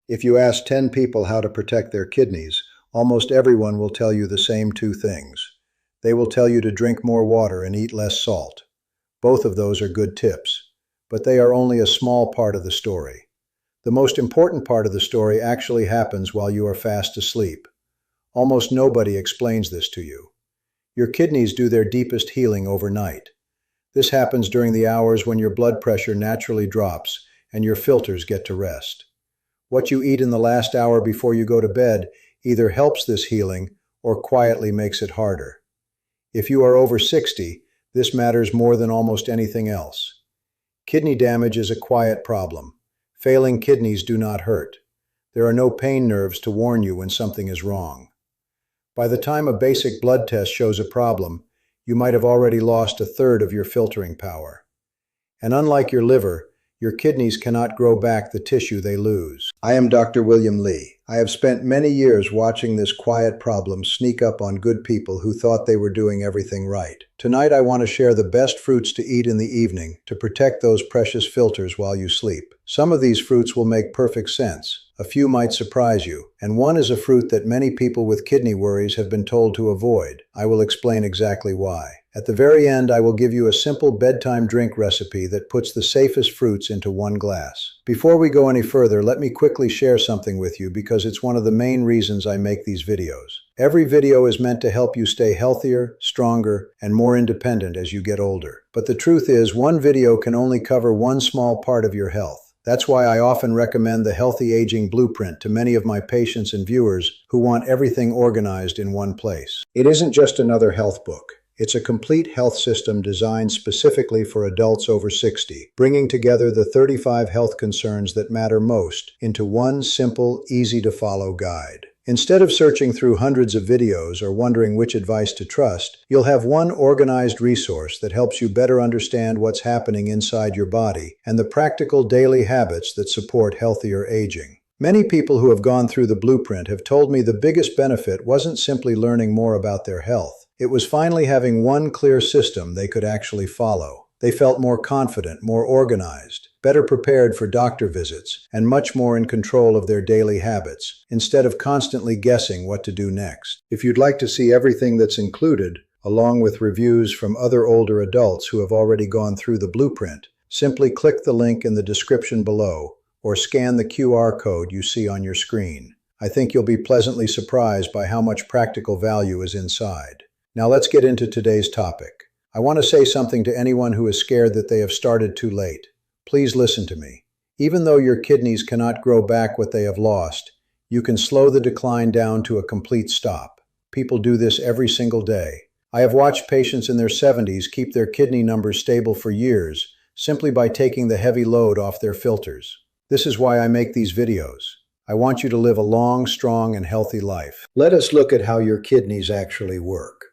If you ask 10 people how to protect their kidneys, almost everyone will tell you the same two things. They will tell you to drink more water and eat less salt. Both of those are good tips, but they are only a small part of the story. The most important part of the story actually happens while you are fast asleep. Almost nobody explains this to you. Your kidneys do their deepest healing overnight. This happens during the hours when your blood pressure naturally drops and your filters get to rest. What you eat in the last hour before you go to bed either helps this healing or quietly makes it harder. If you are over 60, this matters more than almost anything else. Kidney damage is a quiet problem. Failing kidneys do not hurt. There are no pain nerves to warn you when something is wrong. By the time a basic blood test shows a problem, you might have already lost a third of your filtering power. And unlike your liver, your kidneys cannot grow back the tissue they lose. I am Dr. William Lee. I have spent many years watching this quiet problem sneak up on good people who thought they were doing everything right. Tonight I want to share the best fruits to eat in the evening to protect those precious filters while you sleep. Some of these fruits will make perfect sense. A few might surprise you, and one is a fruit that many people with kidney worries have been told to avoid. I will explain exactly why. At the very end, I will give you a simple bedtime drink recipe that puts the safest fruits into one glass. Before we go any further, let me quickly share something with you because it's one of the main reasons I make these videos. Every video is meant to help you stay healthier, stronger, and more independent as you get older. But the truth is, one video can only cover one small part of your health. That's why I often recommend the Healthy Aging Blueprint to many of my patients and viewers who want everything organized in one place. It isn't just another health book. It's a complete health system designed specifically for adults over 60, bringing together the 35 health concerns that matter most into one simple, easy-to-follow guide. Instead of searching through hundreds of videos or wondering which advice to trust, you'll have one organized resource that helps you better understand what's happening inside your body and the practical daily habits that support healthier aging. Many people who have gone through the blueprint have told me the biggest benefit wasn't simply learning more about their health. It was finally having one clear system they could actually follow. They felt more confident, more organized, better prepared for doctor visits, and much more in control of their daily habits, instead of constantly guessing what to do next. If you'd like to see everything that's included, along with reviews from other older adults who have already gone through the blueprint, simply click the link in the description below or scan the QR code you see on your screen. I think you'll be pleasantly surprised by how much practical value is inside. Now let's get into today's topic. I want to say something to anyone who is scared that they have started too late. Please listen to me. Even though your kidneys cannot grow back what they have lost, you can slow the decline down to a complete stop. People do this every single day. I have watched patients in their 70s keep their kidney numbers stable for years, simply by taking the heavy load off their filters. This is why I make these videos. I want you to live a long, strong, and healthy life. Let us look at how your kidneys actually work.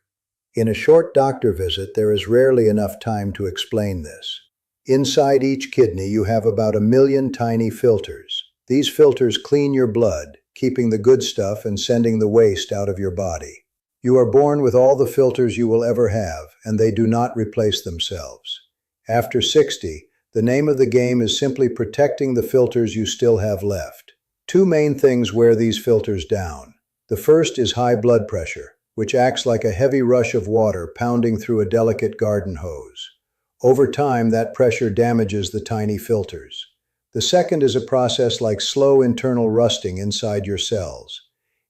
In a short doctor visit, there is rarely enough time to explain this. Inside each kidney, you have about 1 million tiny filters. These filters clean your blood, keeping the good stuff and sending the waste out of your body. You are born with all the filters you will ever have, and they do not replace themselves. After 60, the name of the game is simply protecting the filters you still have left. Two main things wear these filters down. The first is high blood pressure, which acts like a heavy rush of water pounding through a delicate garden hose. Over time, that pressure damages the tiny filters. The second is a process like slow internal rusting inside your cells.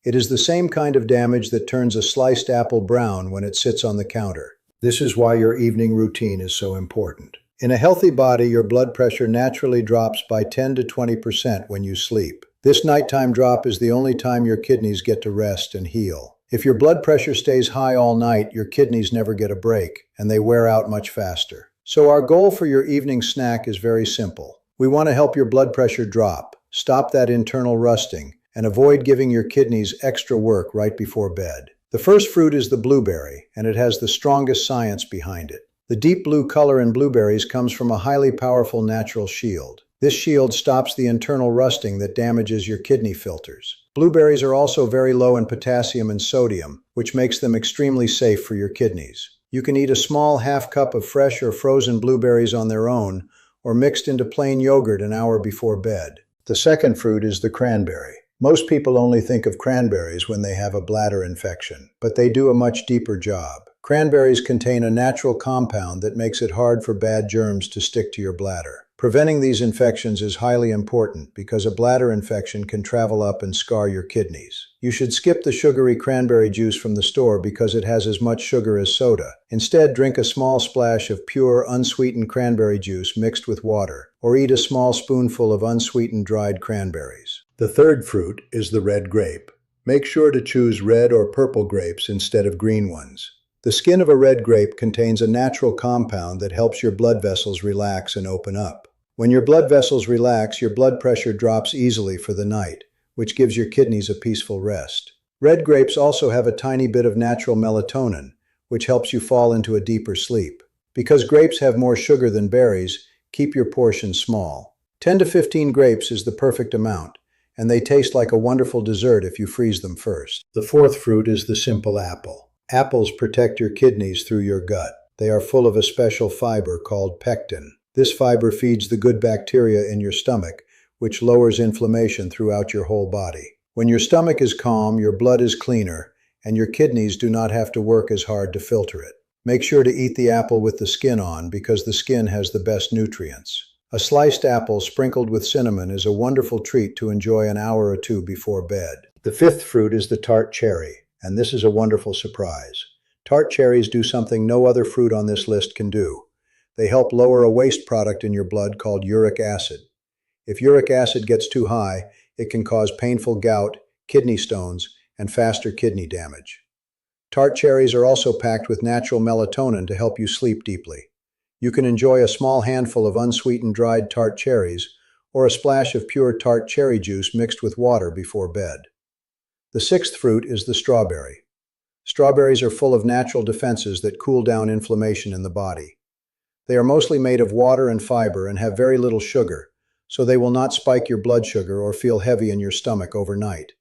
It is the same kind of damage that turns a sliced apple brown when it sits on the counter. This is why your evening routine is so important. In a healthy body, your blood pressure naturally drops by 10 to 20% when you sleep. This nighttime drop is the only time your kidneys get to rest and heal. If your blood pressure stays high all night, your kidneys never get a break, and they wear out much faster. So our goal for your evening snack is very simple. We want to help your blood pressure drop, stop that internal rusting, and avoid giving your kidneys extra work right before bed. The first fruit is the blueberry, and it has the strongest science behind it. The deep blue color in blueberries comes from a highly powerful natural shield. This shield stops the internal rusting that damages your kidney filters. Blueberries are also very low in potassium and sodium, which makes them extremely safe for your kidneys. You can eat a small half cup of fresh or frozen blueberries on their own, or mixed into plain yogurt an hour before bed. The second fruit is the cranberry. Most people only think of cranberries when they have a bladder infection, but they do a much deeper job. Cranberries contain a natural compound that makes it hard for bad germs to stick to your bladder. Preventing these infections is highly important because a bladder infection can travel up and scar your kidneys. You should skip the sugary cranberry juice from the store because it has as much sugar as soda. Instead, drink a small splash of pure, unsweetened cranberry juice mixed with water, or eat a small spoonful of unsweetened dried cranberries. The third fruit is the red grape. Make sure to choose red or purple grapes instead of green ones. The skin of a red grape contains a natural compound that helps your blood vessels relax and open up. When your blood vessels relax, your blood pressure drops easily for the night, which gives your kidneys a peaceful rest. Red grapes also have a tiny bit of natural melatonin, which helps you fall into a deeper sleep. Because grapes have more sugar than berries, keep your portions small. 10 to 15 grapes is the perfect amount, and they taste like a wonderful dessert if you freeze them first. The fourth fruit is the simple apple. Apples protect your kidneys through your gut. They are full of a special fiber called pectin. This fiber feeds the good bacteria in your stomach, which lowers inflammation throughout your whole body. When your stomach is calm, your blood is cleaner, and your kidneys do not have to work as hard to filter it. Make sure to eat the apple with the skin on because the skin has the best nutrients. A sliced apple sprinkled with cinnamon is a wonderful treat to enjoy an hour or two before bed. The fifth fruit is the tart cherry, and this is a wonderful surprise. Tart cherries do something no other fruit on this list can do. They help lower a waste product in your blood called uric acid. If uric acid gets too high, it can cause painful gout, kidney stones, and faster kidney damage. Tart cherries are also packed with natural melatonin to help you sleep deeply. You can enjoy a small handful of unsweetened dried tart cherries or a splash of pure tart cherry juice mixed with water before bed. The sixth fruit is the strawberry. Strawberries are full of natural defenses that cool down inflammation in the body. They are mostly made of water and fiber and have very little sugar, so they will not spike your blood sugar or feel heavy in your stomach overnight.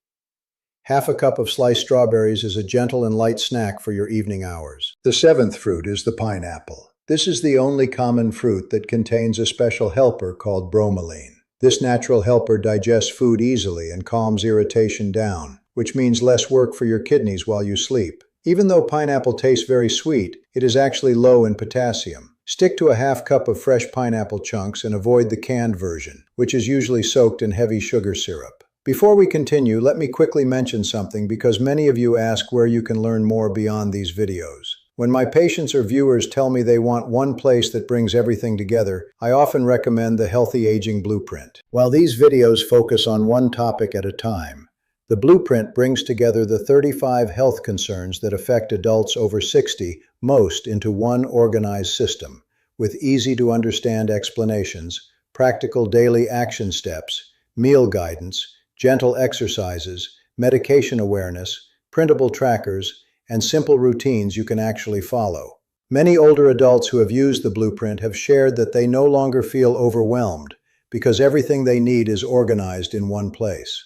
Half a cup of sliced strawberries is a gentle and light snack for your evening hours. The seventh fruit is the pineapple. This is the only common fruit that contains a special helper called bromelain. This natural helper digests food easily and calms irritation down, which means less work for your kidneys while you sleep. Even though pineapple tastes very sweet, it is actually low in potassium. Stick to a half cup of fresh pineapple chunks and avoid the canned version, which is usually soaked in heavy sugar syrup. Before we continue, let me quickly mention something because many of you ask where you can learn more beyond these videos. When my patients or viewers tell me they want one place that brings everything together, I often recommend the Healthy Aging Blueprint. While these videos focus on one topic at a time, the Blueprint brings together the 35 health concerns that affect adults over 60 most into one organized system, with easy-to-understand explanations, practical daily action steps, meal guidance, gentle exercises, medication awareness, printable trackers, and simple routines you can actually follow. Many older adults who have used the Blueprint have shared that they no longer feel overwhelmed because everything they need is organized in one place.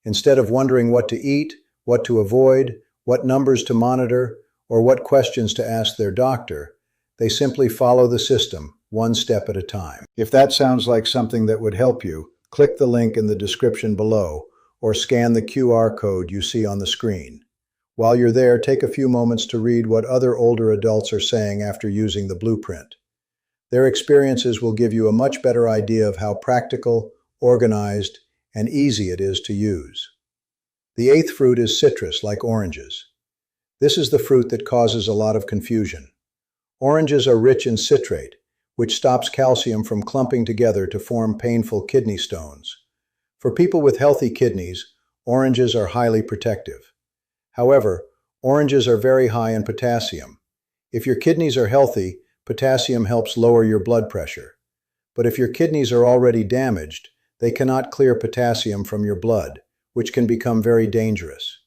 Instead of wondering what to eat, what to avoid, what numbers to monitor, or what questions to ask their doctor, they simply follow the system, one step at a time. If that sounds like something that would help you, click the link in the description below or scan the QR code you see on the screen. While you're there, take a few moments to read what other older adults are saying after using the Blueprint. Their experiences will give you a much better idea of how practical, organized, and easy it is to use. The eighth fruit is citrus, like oranges. This is the fruit that causes a lot of confusion. Oranges are rich in citrate, which stops calcium from clumping together to form painful kidney stones. For people with healthy kidneys, oranges are highly protective. However, oranges are very high in potassium. If your kidneys are healthy, potassium helps lower your blood pressure. But if your kidneys are already damaged, they cannot clear potassium from your blood, which can become very dangerous.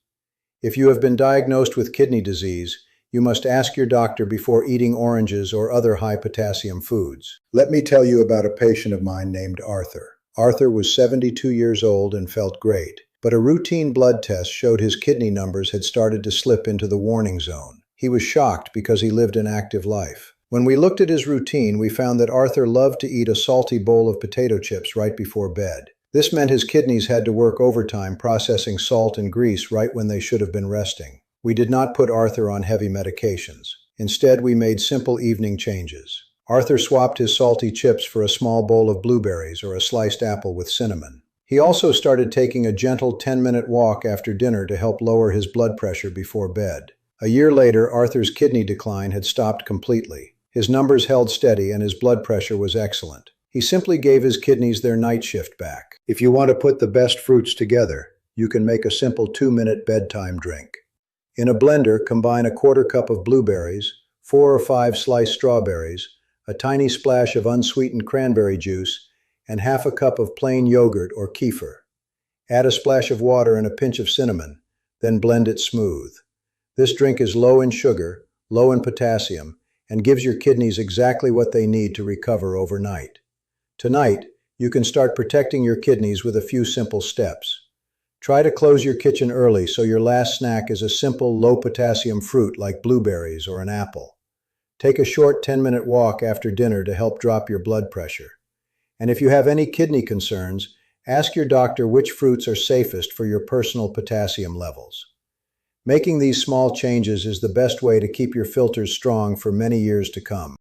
If you have been diagnosed with kidney disease, you must ask your doctor before eating oranges or other high potassium foods. Let me tell you about a patient of mine named Arthur. Arthur was 72 years old and felt great, but a routine blood test showed his kidney numbers had started to slip into the warning zone. He was shocked because he lived an active life. When we looked at his routine, we found that Arthur loved to eat a salty bowl of potato chips right before bed. This meant his kidneys had to work overtime processing salt and grease right when they should have been resting. We did not put Arthur on heavy medications. Instead, we made simple evening changes. Arthur swapped his salty chips for a small bowl of blueberries or a sliced apple with cinnamon. He also started taking a gentle 10-minute walk after dinner to help lower his blood pressure before bed. A year later, Arthur's kidney decline had stopped completely. His numbers held steady and his blood pressure was excellent. He simply gave his kidneys their night shift back. If you want to put the best fruits together, you can make a simple 2-minute bedtime drink. In a blender, combine a quarter cup of blueberries, 4 or 5 sliced strawberries, a tiny splash of unsweetened cranberry juice, and half a cup of plain yogurt or kefir. Add a splash of water and a pinch of cinnamon, then blend it smooth. This drink is low in sugar, low in potassium, and gives your kidneys exactly what they need to recover overnight. Tonight, you can start protecting your kidneys with a few simple steps. Try to close your kitchen early so your last snack is a simple low-potassium fruit like blueberries or an apple. Take a short 10-minute walk after dinner to help drop your blood pressure. And if you have any kidney concerns, ask your doctor which fruits are safest for your personal potassium levels. Making these small changes is the best way to keep your filters strong for many years to come.